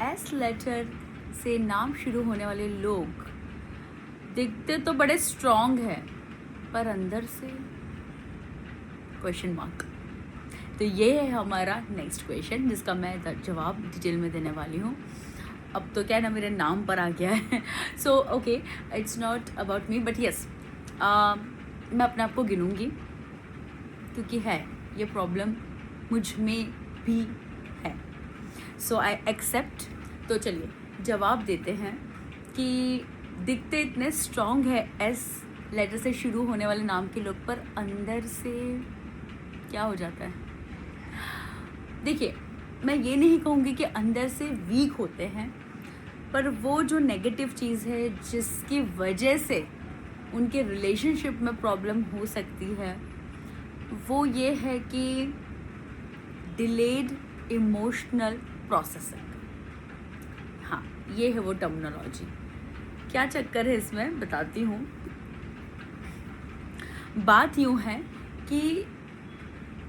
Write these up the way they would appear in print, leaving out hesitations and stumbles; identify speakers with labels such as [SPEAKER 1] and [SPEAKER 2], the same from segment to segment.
[SPEAKER 1] S letter से नाम शुरू होने वाले लोग दिखते तो बड़े स्ट्रॉन्ग हैं, पर अंदर से क्वेश्चन मार्क। तो ये है हमारा नेक्स्ट क्वेश्चन, जिसका मैं जवाब डिटेल में देने वाली हूँ। अब तो क्या है ना, मेरे नाम पर आ गया है। So okay, it's not about me, but yes, मैं अपने आप को गिनूँगी, क्योंकि है ये प्रॉब्लम मुझ में भी है। सो आई एक्सेप्ट। तो चलिए जवाब देते हैं कि दिखते इतने स्ट्रॉन्ग है एस लेटर से शुरू होने वाले नाम के लोग, पर अंदर से क्या हो जाता है। देखिए, मैं ये नहीं कहूँगी कि अंदर से वीक होते हैं, पर वो जो नेगेटिव चीज़ है जिसकी वजह से उनके रिलेशनशिप में प्रॉब्लम हो सकती है, वो ये है कि डिलेड इमोशनल प्रोसेसिंग। हाँ, ये है वो टर्मिनोलॉजी। क्या चक्कर है इसमें, बताती हूँ। बात यूँ है कि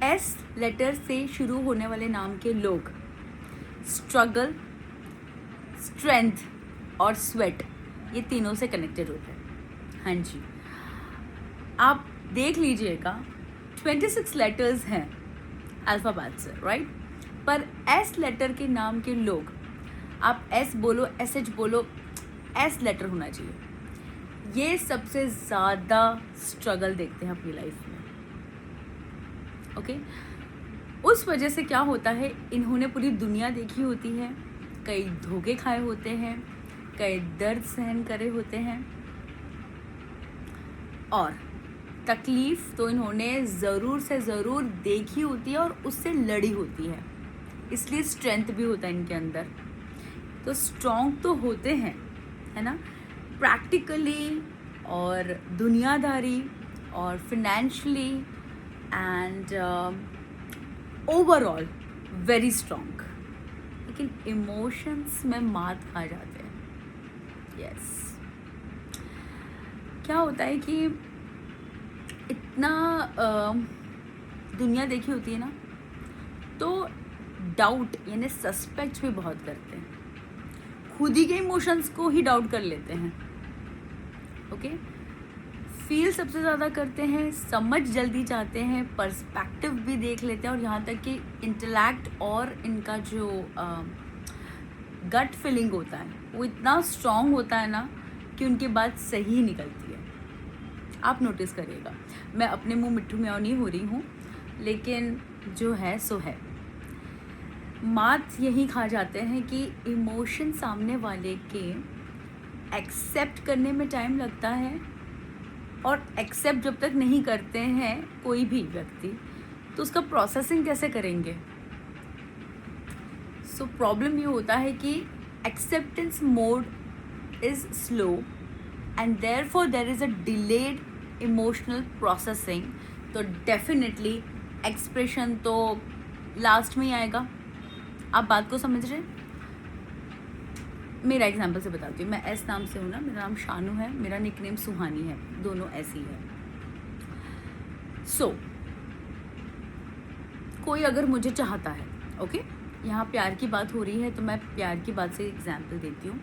[SPEAKER 1] एस लेटर से शुरू होने वाले नाम के लोग स्ट्रगल, स्ट्रेंथ और स्वेट, ये तीनों से कनेक्टेड होते हैं। हाँ जी, आप देख लीजिएगा 26 लेटर्स हैं अल्फ़ाबेट से, राइट। पर एस लेटर के नाम के लोग, आप एस बोलो, एस एच बोलो, एस लेटर होना चाहिए, ये सबसे ज़्यादा स्ट्रगल देखते हैं अपनी लाइफ में। ओके, उस वजह से क्या होता है, इन्होंने पूरी दुनिया देखी होती है, कई धोखे खाए होते हैं, कई दर्द सहन करे होते हैं, और तकलीफ़ तो इन्होंने ज़रूर से ज़रूर देखी होती है और उससे लड़ी होती है, इसलिए स्ट्रेंथ भी होता है इनके अंदर। तो स्ट्रॉन्ग तो होते हैं, है ना, प्रैक्टिकली और दुनियादारी और financially and overall very strong, लेकिन इमोशंस में मात खा जाते हैं। यस, क्या होता है कि इतना दुनिया देखी होती है ना, तो डाउट यानी सस्पेक्ट भी बहुत करते हैं, खुद ही के इमोशंस को ही डाउट कर लेते हैं। ओके, फील सबसे ज़्यादा करते हैं, समझ जल्दी चाहते हैं, पर्सपेक्टिव भी देख लेते हैं, और यहाँ तक कि इंटेलेक्ट और इनका जो गट फीलिंग होता है वो इतना स्ट्रॉन्ग होता है ना कि उनकी बात सही निकलती है। आप नोटिस करिएगा, मैं अपने मुंह मिट्ठू म्याऊं नहीं हो रही हूँ, लेकिन जो है सो है। मात यही खा जाते हैं कि इमोशन सामने वाले के एक्सेप्ट करने में टाइम लगता है, और एक्सेप्ट जब तक नहीं करते हैं कोई भी व्यक्ति, तो उसका प्रोसेसिंग कैसे करेंगे। सो प्रॉब्लम ये होता है कि acceptance mode is slow and therefore there is a delayed emotional processing. तो डेफिनेटली एक्सप्रेशन तो लास्ट में ही आएगा। आप बात को समझ रहे हैं। मेरा एग्जांपल से बताती हूँ। मैं एस नाम से हूँ ना, मेरा नाम शानू है, मेरा निकनेम सुहानी है, दोनों ऐसी है। सो कोई अगर मुझे चाहता है, ओके, यहाँ प्यार की बात हो रही है तो मैं प्यार की बात से एग्जांपल देती हूँ।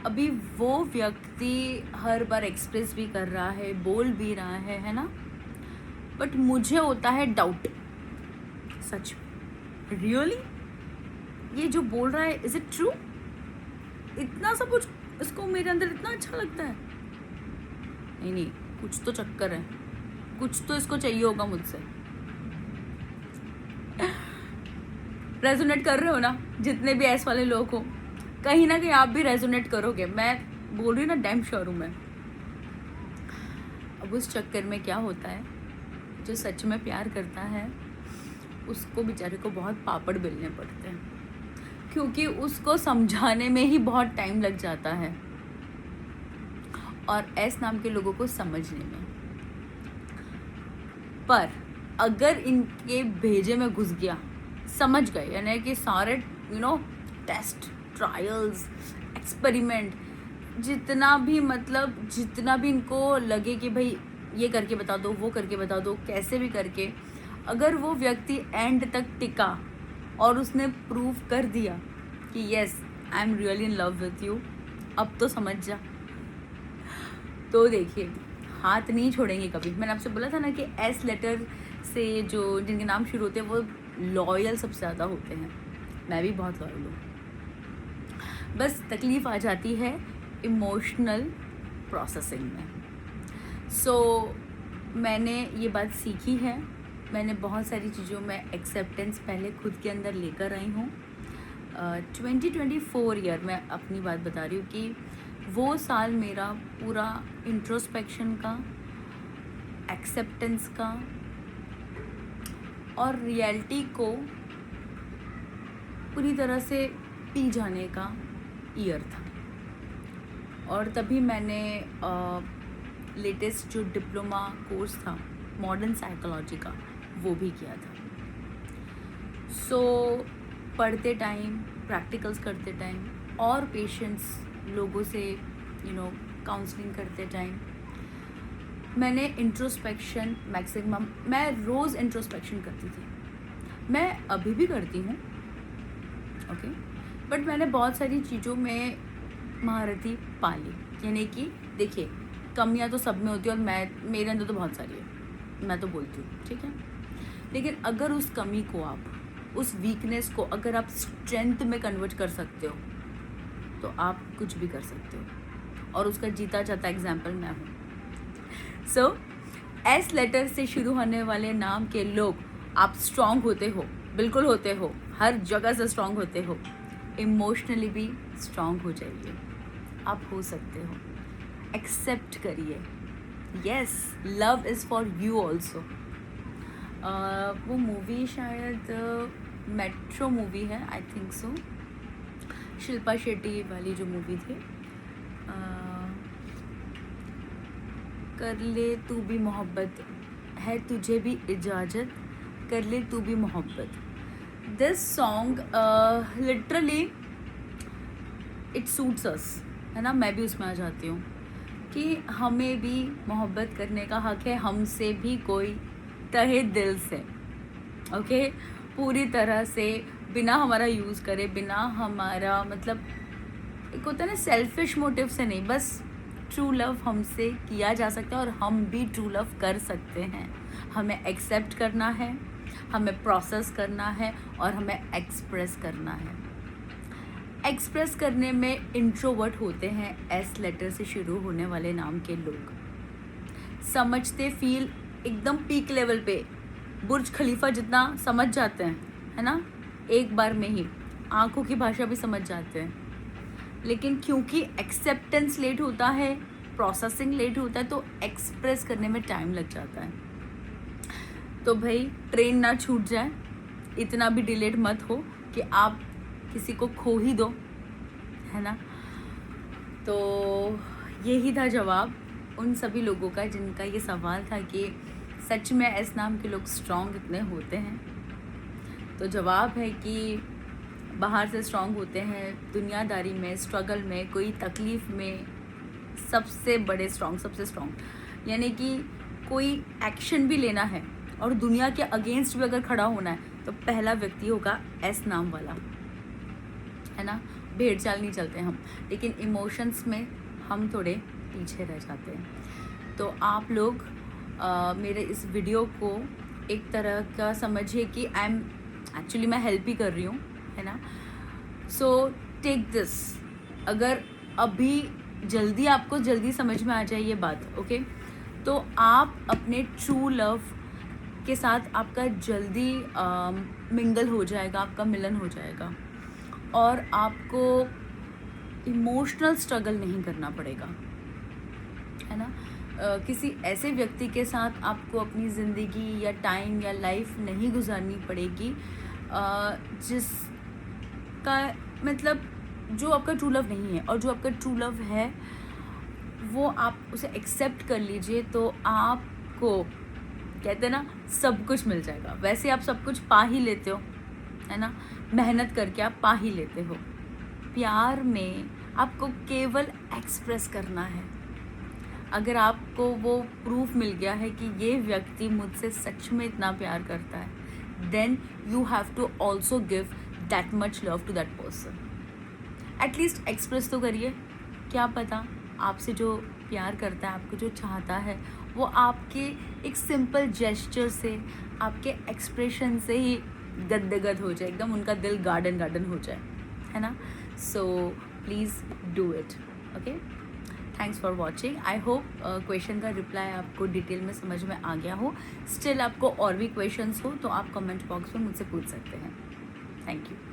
[SPEAKER 1] अभी वो व्यक्ति हर बार एक्सप्रेस भी कर रहा है, बोल भी रहा है ना, बट मुझे होता है डाउट, सच में रियली ये जो बोल रहा है इज इट ट्रू, इतना सब कुछ इसको मेरे अंदर इतना अच्छा लगता है। नहीं, कुछ तो चक्कर है, कुछ तो इसको चाहिए होगा मुझसे। रेजोनेट कर रहे हो ना, जितने भी ऐसे वाले लोग हो, कहीं ना कहीं आप भी रेजोनेट करोगे। मैं बोल रही हूँ ना, डैम श्योर हूँ मैं। अब उस चक्कर में क्या होता है, जो सच में प्यार करता है उसको बेचारे को बहुत पापड़ बेलने पड़ते हैं, क्योंकि उसको समझाने में ही बहुत टाइम लग जाता है, और एस नाम के लोगों को समझने में। पर अगर इनके भेजे में घुस गया, समझ गए, यानी कि सारे टेस्ट, ट्रायल्स, एक्सपेरिमेंट, जितना भी इनको लगे कि भाई ये करके बता दो, वो करके बता दो, कैसे भी करके, अगर वो व्यक्ति एंड तक टिका और उसने प्रूव कर दिया कि yes I am really in love with you, अब तो समझ जा। तो देखिए, हाथ नहीं छोड़ेंगे कभी। मैंने आपसे बोला था ना कि एस लेटर से जो जिनके नाम शुरू होते हैं वो लॉयल सबसे ज़्यादा होते हैं। मैं भी बहुत लॉयल हूँ। बस तकलीफ़ आ जाती है इमोशनल प्रोसेसिंग में। सो मैंने ये बात सीखी है, मैंने बहुत सारी चीज़ों में एक्सेप्टेंस पहले खुद के अंदर लेकर आई हूँ। 2024 ईयर में अपनी बात बता रही हूँ कि वो साल मेरा पूरा इंट्रोस्पेक्शन का, एक्सेप्टेंस का और रियलिटी को पूरी तरह से पी जाने का ईयर था। और तभी मैंने लेटेस्ट जो डिप्लोमा कोर्स था मॉडर्न साइकोलॉजी का वो भी किया था। सो पढ़ते टाइम, प्रैक्टिकल्स करते टाइम और पेशेंट्स लोगों से काउंसलिंग करते टाइम मैंने इंट्रोस्पेक्शन मैक्सिमम, मैं रोज़ इंट्रोस्पेक्शन करती थी। मैं अभी भी करती हूँ, ओके, बट मैंने बहुत सारी चीज़ों में महारती पा ली। यानी कि देखिए, कमियाँ तो सब में होती है और मेरे अंदर तो बहुत सारी है, मैं तो बोलती हूँ, ठीक है। लेकिन अगर उस कमी को आप, उस वीकनेस को अगर आप स्ट्रेंथ में कन्वर्ट कर सकते हो तो आप कुछ भी कर सकते हो, और उसका जीता जाता एग्जाम्पल मैं हूँ। सो एस लेटर से शुरू होने वाले नाम के लोग, आप स्ट्रांग होते हो, बिल्कुल होते हो, हर जगह से स्ट्रांग होते हो। इमोशनली भी स्ट्रांग हो जाइए, आप हो सकते हो। एक्सेप्ट करिए, yes love is for you also. वो मूवी शायद मेट्रो मूवी है, I think so, Shilpa Shetty वाली जो मूवी थी, कर ले तू भी मोहब्बत, है तुझे भी इजाज़त, कर ले तू भी मोहब्बत। This song literally it suits us, है ना। मैं भी उसमें आ जाती हूँ कि हमें भी मोहब्बत करने का हक है, हमसे भी कोई तहे दिल से, ओके, पूरी तरह से, बिना हमारा यूज़ करे, बिना हमारा मतलब एक होता है ना सेल्फिश मोटिव से नहीं, बस ट्रू लव हमसे किया जा सकता है और हम भी ट्रू लव कर सकते हैं। हमें एक्सेप्ट करना है, हमें प्रोसेस करना है और हमें एक्सप्रेस करना है। एक्सप्रेस करने में इंट्रोवर्ट होते हैं एस लेटर से शुरू होने वाले नाम के लोग। समझते फील एकदम पीक लेवल पे, बुर्ज खलीफा जितना समझ जाते हैं, है ना, एक बार में ही आंखों की भाषा भी समझ जाते हैं। लेकिन क्योंकि एक्सेप्टेंस लेट होता है, प्रोसेसिंग लेट होता है, तो एक्सप्रेस करने में टाइम लग जाता है। तो भाई ट्रेन ना छूट जाए, इतना भी डिलेड मत हो कि आप किसी को खो ही दो, है ना। तो यही था जवाब उन सभी लोगों का जिनका ये सवाल था कि सच में एस नाम के लोग स्ट्रॉन्ग इतने होते हैं। तो जवाब है कि बाहर से स्ट्रॉन्ग होते हैं, दुनियादारी में, स्ट्रगल में, कोई तकलीफ़ में सबसे बड़े स्ट्रॉन्ग, सबसे स्ट्रॉन्ग। यानी कि कोई एक्शन भी लेना है और दुनिया के अगेंस्ट भी अगर खड़ा होना है तो पहला व्यक्ति होगा एस नाम वाला, है ना। भेड़ चाल नहीं चलते हम, लेकिन इमोशंस में हम थोड़े पीछे रह जाते हैं। तो आप लोग मेरे इस वीडियो को एक तरह का समझिए कि एक्चुअली मैं हेल्प ही कर रही हूँ, है ना। सो टेक दिस, अगर अभी जल्दी आपको जल्दी समझ में आ जाए ये बात, ओके, तो आप अपने ट्रू लव के साथ आपका जल्दी मिंगल हो जाएगा, आपका मिलन हो जाएगा और आपको इमोशनल स्ट्रगल नहीं करना पड़ेगा, है ना। किसी ऐसे व्यक्ति के साथ आपको अपनी ज़िंदगी या टाइम या लाइफ नहीं गुजारनी पड़ेगी जिसका मतलब जो आपका ट्रू लव नहीं है, और जो आपका ट्रू लव है वो आप उसे एक्सेप्ट कर लीजिए तो आपको कहते हैं ना सब कुछ मिल जाएगा। वैसे आप सब कुछ पा ही लेते हो, है ना, मेहनत करके आप पा ही लेते हो। प्यार में आपको केवल एक्सप्रेस करना है। अगर आपको वो प्रूफ मिल गया है कि ये व्यक्ति मुझसे सच में इतना प्यार करता है, then you have to also give that much love to that person. At least express तो करिए। क्या पता आपसे जो प्यार करता है, आपको जो चाहता है, वो आपके एक सिंपल जेस्चर से, आपके एक्सप्रेशन से ही गदगद हो जाए, एकदम उनका दिल गार्डन गार्डन हो जाए, है ना। So please do it. Okay, thanks for watching. I hope question का रिप्लाई आपको डिटेल में समझ में आ गया हो। स्टिल आपको और भी क्वेश्चंस हो तो आप कमेंट बॉक्स में मुझसे पूछ सकते हैं। Thank you.